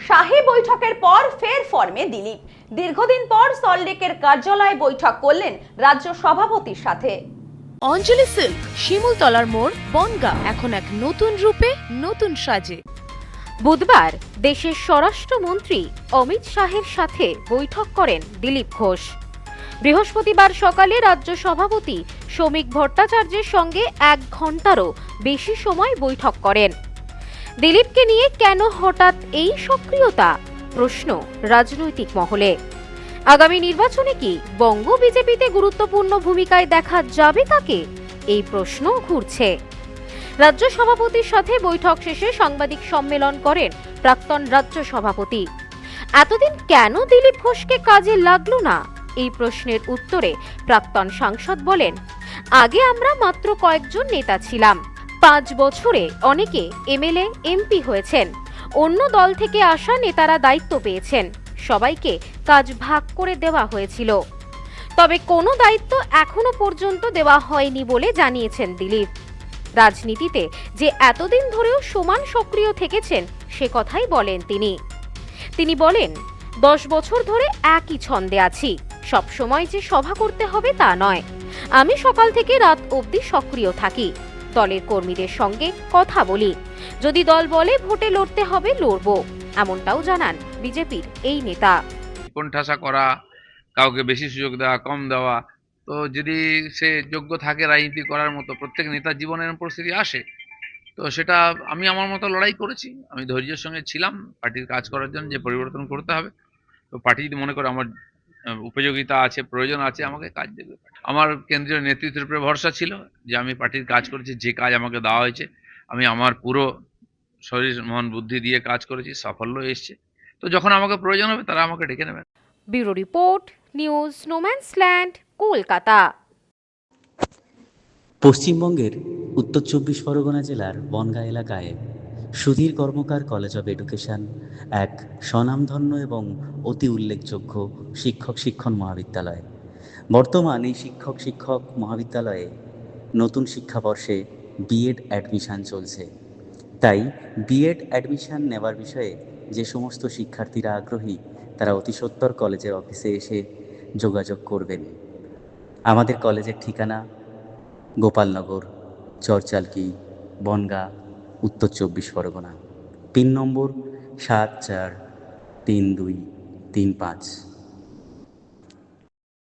শাহী বৈঠকের পর ফের ফর্মে দিলীপ। দীর্ঘদিন পর সল্টলেকের কার্যালয়ে বৈঠক করলেন রাজ্য সভাপতির সাথে। অঞ্জলি সিল্ক, শিমুলতলার মোড়, বনগাঁ এখন এক নতুন রূপে, নতুন সাজে। বুধবার দেশের স্বরাষ্ট্রমন্ত্রী অমিত শাহের সাথে বৈঠক করেন দিলীপ ঘোষ। বৃহস্পতিবার সকালে রাজ্য সভাপতি শ্রমিক ভট্টাচার্যের সঙ্গে 1 ঘন্টারও বেশি সময় বৈঠক করেন। দিলীপকে নিয়ে কেন হঠাৎ এই সক্রিয়তা, প্রশ্ন রাজনৈতিক মহলে। আগামী নির্বাচনে কি বঙ্গ বিজেপিতে গুরুত্বপূর্ণ ভূমিকায় দেখা যাবে তাকে, এই প্রশ্ন ঘুরছে। রাজ্য সভাপতির সাথে বৈঠক শেষে সাংবাদিক সম্মেলন করেন প্রাক্তন রাজ্য সভাপতি। এতদিন কেন দিলীপ ঘোষকে কাজে লাগলো না, এই প্রশ্নের উত্তরে প্রাক্তন সাংসদ বলেন, আগে আমরা মাত্র কয়েকজন নেতা ছিলাম। 5 বছরে অনেকে এমএলএ এমপি হয়েছেন, অন্য দল থেকে আসা নেতারা দায়িত্ব পেয়েছেন, সবাইকে কাজ ভাগ করে দেওয়া হয়েছিল। তবে কোনো দায়িত্ব এখনো পর্যন্ত দেওয়া হয়নি বলে জানিয়েছেন দিলীপ। রাজনীতিতে যে এতদিন ধরেও সমান সক্রিয় থেকেছেন সে কথাই বলেন তিনি বলেন, 10 বছর ধরে একই ছন্দে আছি, সব সময় যে সভা করতে হবে তা নয়। আমি সকাল থেকে রাত অবধি সক্রিয় থাকি, দলের কর্মীদের সঙ্গে কথা বলি, যদি দল বলে ভোটে লড়তে হবে লড়ব, এমনটাও জানান বিজেপির এই নেতা। কোণঠাসা করা, কাউকে বেশি সুযোগ দেওয়া, কম দেওয়া, তো যদি সে যোগ্য থাকে রাজনীতি করার মতো, প্রত্যেক নেতার জীবনে এরকম পরিস্থিতি আসে। তো সেটা আমি আমার মতো লড়াই করেছি, আমি ধৈর্যের সঙ্গে ছিলাম পার্টির কাজ করার জন্য, যে পরিবর্তন করতে হবে। তো পার্টি যদি মনে করে আমার উপযোগিতা আছে, প্রয়োজন আছে, আমাকে কাজ দেবে। আমার কেন্দ্রীয় নেতৃত্বের উপরে ভরসা ছিল যে আমি পার্টির কাজ করেছি, যে কাজ আমাকে দেওয়া হয়েছে আমি আমার পুরো শরীর মন বুদ্ধি দিয়ে কাজ করেছি, সাফল্য এসছে। তো যখন আমাকে প্রয়োজন হবে তারা আমাকে ডেকে নেবেন। Bureau report, news no man's land, Kolkata. পশ্চিমবঙ্গের উত্তর 24 পরগনা জেলার বনগাঁ এলাকায় সুধীর কর্মকার কলেজ অব এডুকেশন এক স্বনামধন্য এবং অতি উল্লেখযোগ্য শিক্ষণ মহাবিদ্যালয়। বর্তমান এই শিক্ষক মহাবিদ্যালয়ে নতুন শিক্ষাবর্ষে বিএড অ্যাডমিশান চলছে। তাই বিএড অ্যাডমিশান নেওয়ার বিষয়ে যে সমস্ত শিক্ষার্থীরা আগ্রহী তারা অতি সত্বর কলেজের অফিসে এসে যোগাযোগ করবেন। আমাদের কলেজের ঠিকানা গোপালনগর, চরচালকি, বনগাঁ, উত্তর 24 পরগনা। পিন নম্বর 743235।